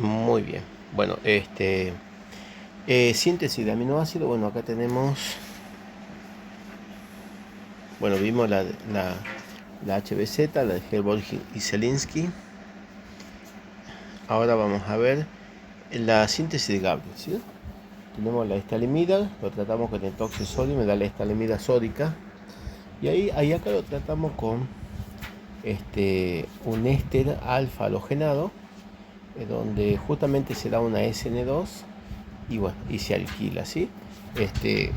Muy bien. Bueno, síntesis de aminoácidos. Bueno, acá tenemos, bueno, vimos la HBZ, la de Herbolg y Zelinsky. Ahora vamos a ver la síntesis de Gabriel, ¿sí? Tenemos la estalimida, lo tratamos con el tóxico sodio, me da la estalimida sódica. Y ahí acá lo tratamos con un éster alfa halogenado, donde justamente se da una SN2 y bueno, y se alquila, ¿sí?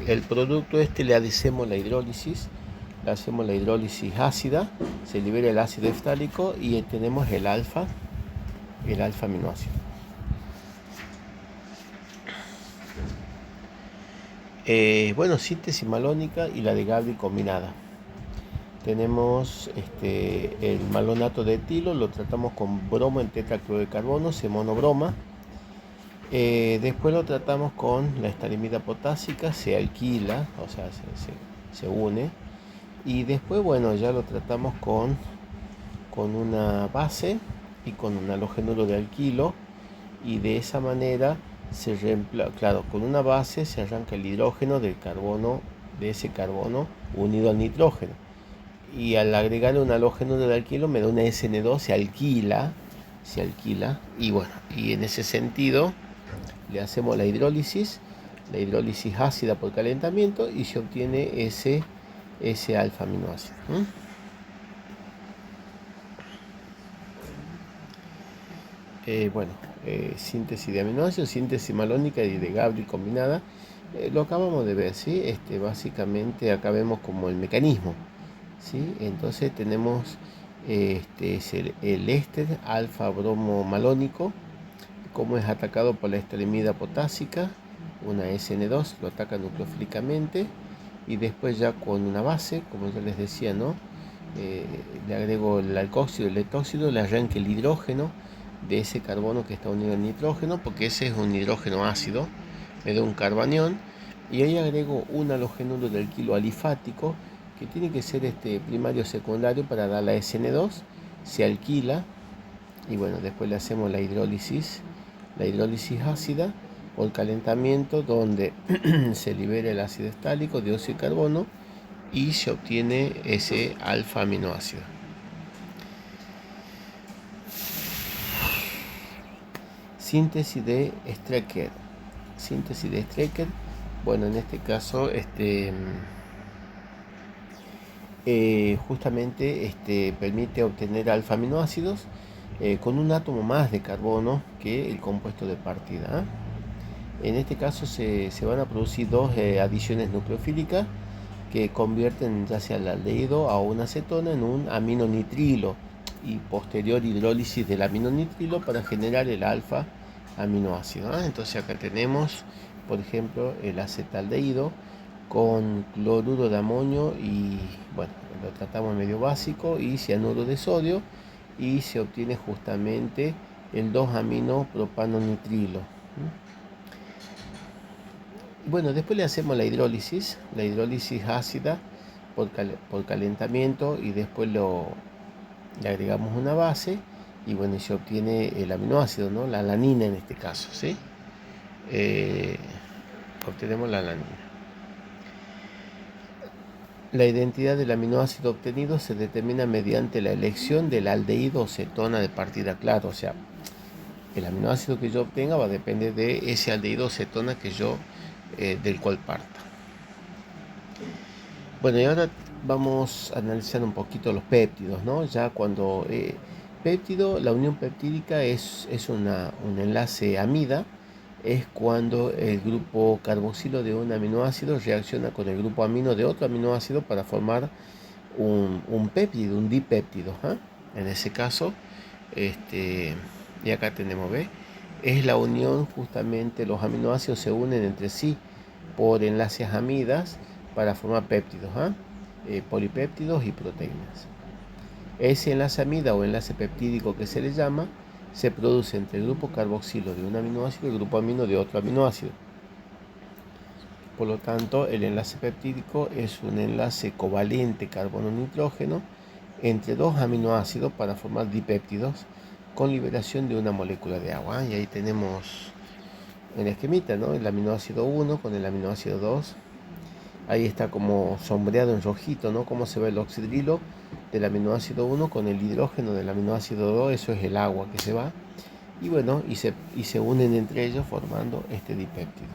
El producto le hacemos la hidrólisis, le hacemos la hidrólisis ácida, se libera el ácido eftálico y tenemos el alfa aminoácido. Bueno, síntesis malónica y la de Gabriel combinada. Tenemos el malonato de etilo, lo tratamos con bromo en tetracloruro de carbono, se monobroma. Después lo tratamos con la estalimida potásica, se alquila, o sea, se une. Y después, bueno, ya lo tratamos con una base y con un halogénuro de alquilo. Y de esa manera se reemplaza, claro, con una base se arranca el hidrógeno del carbono, de ese carbono unido al nitrógeno. Y al agregarle un halógeno de alquilo me da una SN2, se alquila. Y bueno, y en ese sentido le hacemos la hidrólisis ácida por calentamiento y se obtiene ese alfa aminoácido. Bueno, síntesis de aminoácidos, síntesis malónica y de Gabriel combinada, lo acabamos de ver, ¿sí? Básicamente acá vemos como el mecanismo, ¿sí? Entonces tenemos es el éster alfa bromo malónico, como es atacado por la estalimida potásica, una SN2, lo ataca nucleofílicamente y después ya con una base, como ya les decía, ¿no? Le agrego el alcoxído, el etóxido, le arranque el hidrógeno de ese carbono que está unido al nitrógeno, porque ese es un hidrógeno ácido, me da un carbanión, y ahí agrego un halogénuro del alquilo alifático, que tiene que ser primario o secundario para dar la SN2, se alquila, y bueno, después le hacemos la hidrólisis ácida por calentamiento, donde se libera el ácido estálico, dióxido de carbono, y se obtiene ese alfa aminoácido. Síntesis de Strecker. Bueno, en este caso, justamente permite obtener alfa aminoácidos con un átomo más de carbono que el compuesto de partida. En este caso se van a producir dos adiciones nucleofílicas que convierten ya sea el aldehído a una acetona en un aminonitrilo y posterior hidrólisis del aminonitrilo para generar el alfa aminoácido. Entonces acá tenemos, por ejemplo, el acetaldehído con cloruro de amonio y bueno, lo tratamos medio básico y cianuro de sodio y se obtiene justamente el 2-amino propanonitrilo. Bueno, después le hacemos la hidrólisis ácida por calentamiento y después le agregamos una base y bueno, se obtiene el aminoácido, ¿no? La alanina en este caso, ¿sí? Obtenemos la alanina. La identidad del aminoácido obtenido se determina mediante la elección del aldehído o cetona de partida, claro, o sea, el aminoácido que yo obtenga va a depender de ese aldehído o cetona que yo del cual parta. Bueno, y ahora vamos a analizar un poquito los péptidos, ¿no? Ya cuando péptido, la unión peptídica es un enlace amida, es cuando el grupo carboxilo de un aminoácido reacciona con el grupo amino de otro aminoácido para formar un péptido, un dipéptido. En ese caso, y acá tenemos, ¿ve? Es la unión, justamente los aminoácidos se unen entre sí por enlaces amidas para formar péptidos, polipéptidos y proteínas. Ese enlace amida o enlace peptídico que se le llama se produce entre el grupo carboxilo de un aminoácido y el grupo amino de otro aminoácido. Por lo tanto, el enlace peptídico es un enlace covalente carbono-nitrógeno entre dos aminoácidos para formar dipéptidos con liberación de una molécula de agua. Y ahí tenemos en la esquemita, ¿no? El aminoácido 1 con el aminoácido 2. Ahí está como sombreado en rojito, ¿no? Cómo se ve el oxidrilo del aminoácido 1 con el hidrógeno del aminoácido 2. Eso es el agua que se va. Y bueno, y se unen entre ellos formando este dipéptido.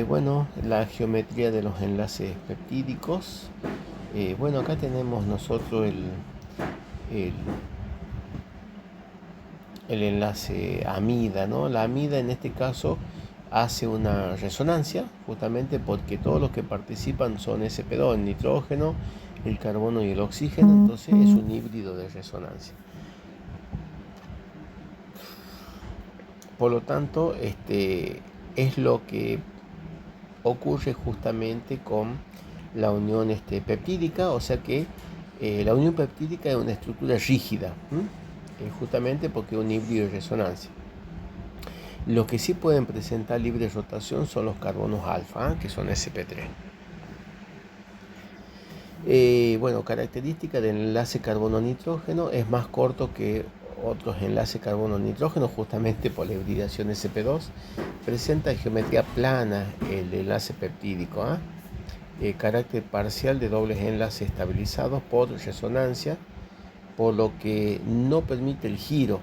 Bueno, la geometría de los enlaces peptídicos. Bueno, acá tenemos nosotros el, el enlace amida, ¿no? La amida en este caso hace una resonancia, justamente porque todos los que participan son sp2, el nitrógeno, el carbono y el oxígeno, entonces es un híbrido de resonancia. Por lo tanto, es lo que ocurre justamente con la unión peptídica, o sea que la unión peptídica es una estructura rígida, justamente porque es un híbrido de resonancia. Los que sí pueden presentar libre rotación son los carbonos alfa, que son sp3. Bueno, característica del enlace carbono-nitrógeno, es más corto que otros enlaces carbono-nitrógeno, justamente por la hibridación sp2. Presenta geometría plana el enlace peptídico, carácter parcial de dobles enlaces estabilizados por resonancia, por lo que no permite el giro.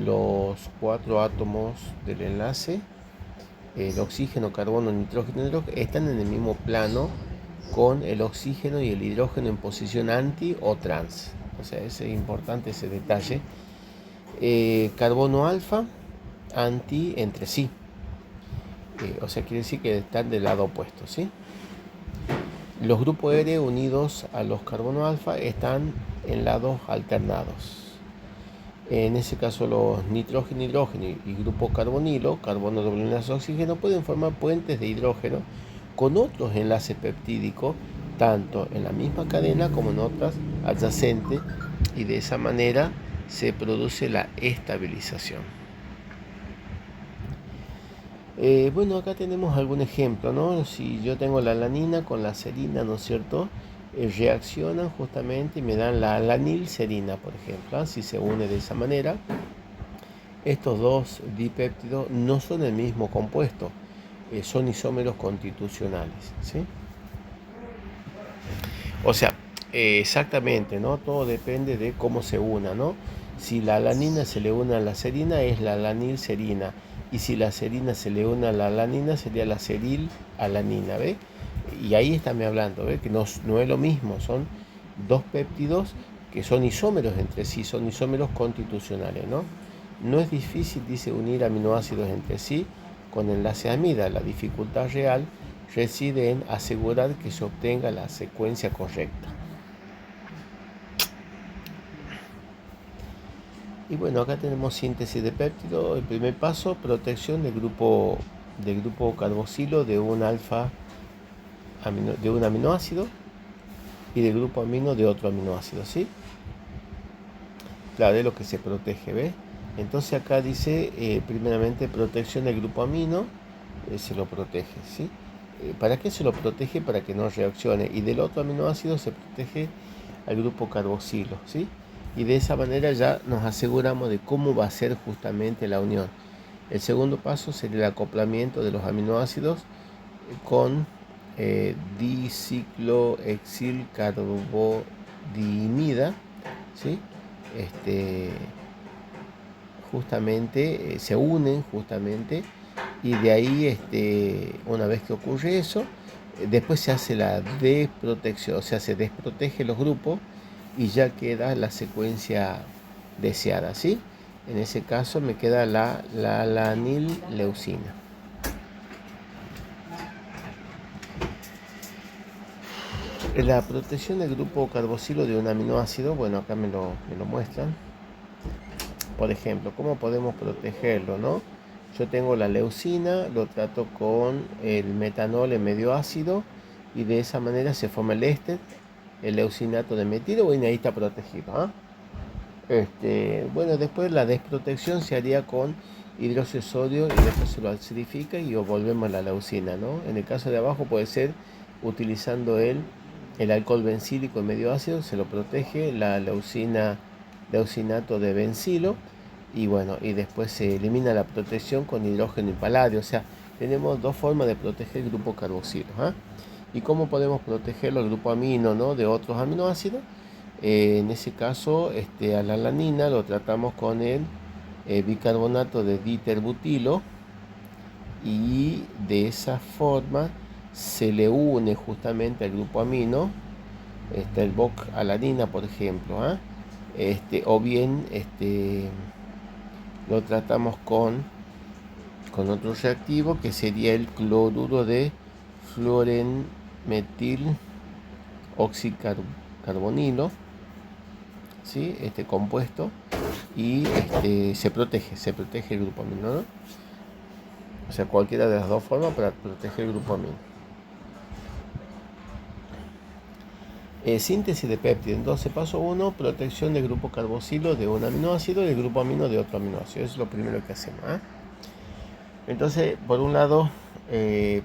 Los 4 átomos del enlace, el oxígeno, carbono, nitrógeno, están en el mismo plano con el oxígeno y el hidrógeno en posición anti o trans. O sea, es importante ese detalle. Carbono alfa, anti entre sí. O sea, quiere decir que están del lado opuesto, ¿sí? Los grupos R unidos a los carbono alfa están en lados alternados. En ese caso los nitrógeno, hidrógeno y grupo carbonilo, carbono doble enlace oxígeno, pueden formar puentes de hidrógeno con otros enlaces peptídicos, tanto en la misma cadena como en otras adyacentes, y de esa manera se produce la estabilización. Bueno, acá tenemos algún ejemplo, ¿no? Si yo tengo la alanina con la serina, ¿no es cierto? Reaccionan justamente y me dan la alanilserina, por ejemplo. Si se une de esa manera, estos dos dipéptidos no son el mismo compuesto, son isómeros constitucionales, ¿sí? O sea, exactamente, ¿no? Todo depende de cómo se una, ¿no? Si la alanina se le une a la serina, es la alanilserina. Y si la serina se le une a la alanina, sería la serilalanina, ¿ve? Y ahí está me hablando, ¿ve? Que no es lo mismo, son dos péptidos que son isómeros entre sí, son isómeros constitucionales, ¿no? No es difícil, dice, unir aminoácidos entre sí con enlace amida. La dificultad real reside en asegurar que se obtenga la secuencia correcta. Y bueno, acá tenemos síntesis de péptido. El primer paso, protección del grupo carboxilo de un de un aminoácido y del grupo amino de otro aminoácido, ¿sí? Claro, es lo que se protege, ¿ves? Entonces acá dice, primeramente, protección del grupo amino, se lo protege, ¿sí? ¿Para qué se lo protege? Para que no reaccione. Y del otro aminoácido se protege al grupo carboxilo, ¿sí? Y de esa manera ya nos aseguramos de cómo va a ser justamente la unión. El segundo paso sería el acoplamiento de los aminoácidos con diciclohexilcarbodiimida, ¿sí? Justamente se unen justamente, y de ahí una vez que ocurre eso, después se hace la desprotección, o sea, se desprotege los grupos y ya queda la secuencia deseada, ¿sí? En ese caso me queda la lanil-leucina. La protección del grupo carboxilo de un aminoácido, bueno, acá me lo muestran. Por ejemplo, ¿cómo podemos protegerlo, no? Yo tengo la leucina, lo trato con el metanol en medio ácido y de esa manera se forma el éster, el leucinato de metilo, bueno, ahí está protegido, bueno, después la desprotección se haría con hidróxido de sodio y después se lo acidifica y volvemos a la leucina, ¿no? En el caso de abajo puede ser utilizando el el alcohol bencílico en medio ácido se lo protege la leucinato de bencilo, y bueno, y después se elimina la protección con hidrógeno y paladio. O sea, tenemos dos formas de proteger el grupo carboxilo. ¿Y cómo podemos protegerlo el grupo amino, ¿no?, de otros aminoácidos? En ese caso, a la alanina lo tratamos con el bicarbonato de diterbutilo, y de esa forma se le une justamente al grupo amino, el BOC-alanina, por ejemplo, o bien lo tratamos con otro reactivo que sería el cloruro de fluorenmetil oxicarbonilo, ¿sí?, este compuesto, y se protege el grupo amino, ¿no? O sea, cualquiera de las dos formas para proteger el grupo amino. Síntesis de péptido. Entonces, paso 1, protección del grupo carboxilo de un aminoácido y del grupo amino de otro aminoácido. Eso es lo primero que hacemos. Entonces, por un lado,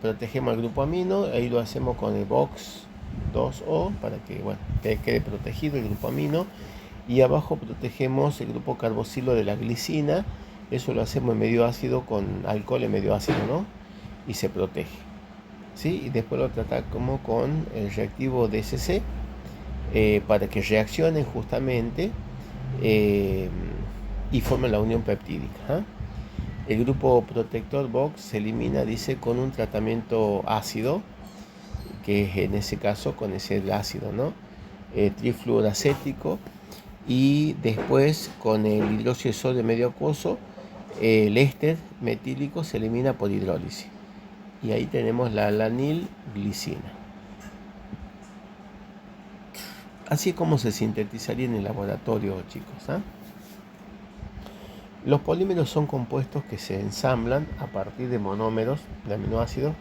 protegemos al grupo amino. Ahí lo hacemos con el box 2O para que, bueno, quede protegido el grupo amino. Y abajo protegemos el grupo carboxilo de la glicina. Eso lo hacemos en medio ácido con alcohol en medio ácido, ¿no? Y se protege, ¿sí? Y después lo tratamos con el reactivo DSC para que reaccionen justamente y formen la unión peptídica. El grupo protector Box se elimina, dice, con un tratamiento ácido, que es en ese caso con ese ácido, ¿no?, trifluoracético, y después con el hidróxido de sodio medio acuoso, el éster metílico se elimina por hidrólisis. Y ahí tenemos la alanilglicina. Así es como se sintetizaría en el laboratorio, chicos. Los polímeros son compuestos que se ensamblan a partir de monómeros de aminoácidos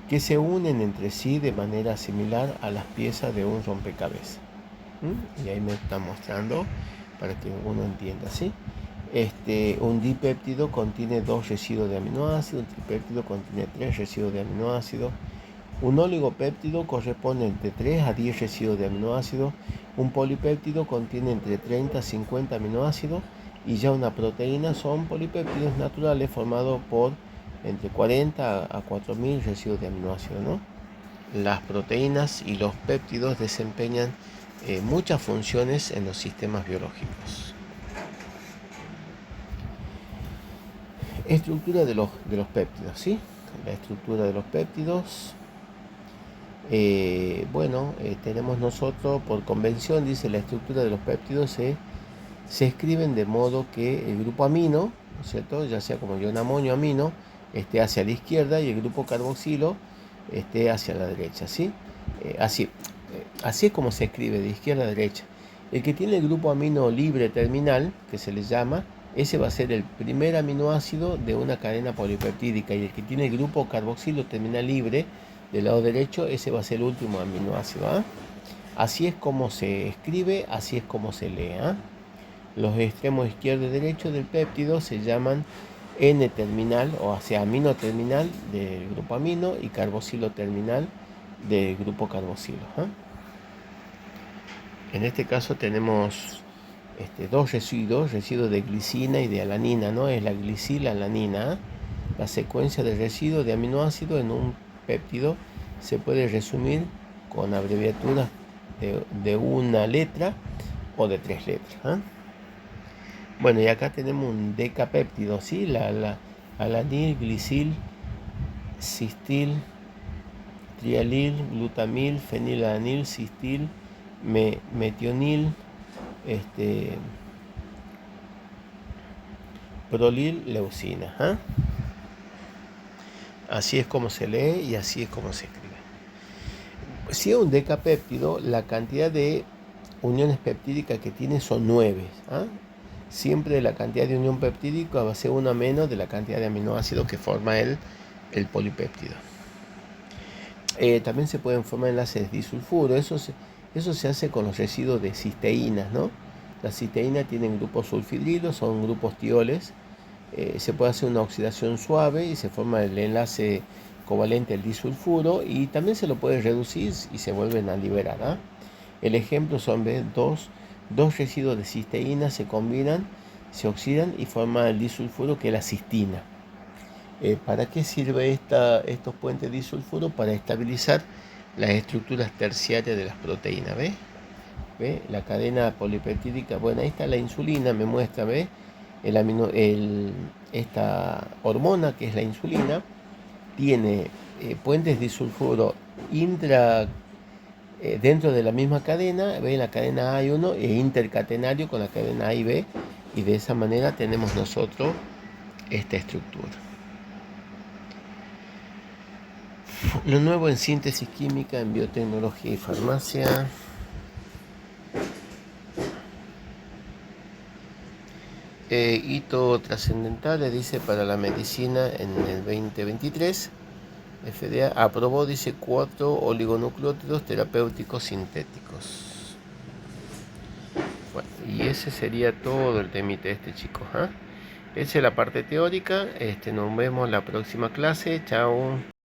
que se unen entre sí de manera similar a las piezas de un rompecabezas. Y ahí me está mostrando para que uno entienda, ¿sí? Un dipéptido contiene 2 residuos de aminoácidos, un tripéptido contiene 3 residuos de aminoácidos, un oligopéptido corresponde entre 3 a 10 residuos de aminoácidos, un polipéptido contiene entre 30 a 50 aminoácidos, y ya una proteína son polipéptidos naturales formados por entre 40 a 4000 residuos de aminoácidos, ¿no? Las proteínas y los péptidos desempeñan muchas funciones en los sistemas biológicos. Estructura de los péptidos, ¿sí? La estructura de los péptidos. Tenemos nosotros, por convención, dice, la estructura de los péptidos se escriben de modo que el grupo amino, ¿no es cierto?, ya sea como ion amonio amino, esté hacia la izquierda y el grupo carboxilo esté hacia la derecha, ¿sí? Así es como se escribe, de izquierda a derecha. El que tiene el grupo amino libre terminal, que se le llama, ese va a ser el primer aminoácido de una cadena polipeptídica, y el que tiene el grupo carboxilo terminal libre del lado derecho, ese va a ser el último aminoácido. Así es como se escribe, así es como se lee. Los extremos izquierdo y derecho del péptido se llaman N-terminal, o sea, amino terminal del grupo amino, y carboxilo terminal del grupo carboxilo. En este caso tenemos dos residuos de glicina y de alanina, ¿no? Es la glicila-alanina. La secuencia de residuos de aminoácidos en un péptido se puede resumir con abreviaturas de una letra o de 3 letras. Bueno, y acá tenemos un decapéptido, ¿sí? La alanil, glisil, cistil, trialil, glutamil, fenilalanil, cistil, metionil, prolil, leucina. Así es como se lee y así es como se escribe. Si es un decapéptido, la cantidad de uniones peptídicas que tiene son 9. Siempre la cantidad de unión peptídica va a ser una menos de la cantidad de aminoácidos que forma el polipéptido. También se pueden formar enlaces disulfuro. Eso se hace con los residuos de cisteínas, ¿no? Las cisteínas tienen grupos sulfidrilos, son grupos tioles. Se puede hacer una oxidación suave y se forma el enlace covalente al disulfuro y también se lo puede reducir y se vuelven a liberar, ¿ah? El ejemplo son dos residuos de cisteína se combinan, se oxidan y forman el disulfuro, que es la cistina. ¿Para qué sirve estos puentes disulfuro? Para estabilizar las estructuras terciarias de las proteínas, ¿ves? ¿Ve? La cadena polipeptídica, bueno, ahí está la insulina, me muestra, ¿ves? Esta hormona que es la insulina tiene puentes disulfuro dentro de la misma cadena, ¿ve? La cadena A y 1 e intercatenario con la cadena A y B, y de esa manera tenemos nosotros esta estructura. Lo nuevo en síntesis química, en biotecnología y farmacia. Hito trascendental, le dice, para la medicina en el 2023. FDA aprobó, dice, 4 oligonucleótidos terapéuticos sintéticos. Bueno, y ese sería todo el temita chicos. Esa es la parte teórica. Nos vemos la próxima clase. Chao.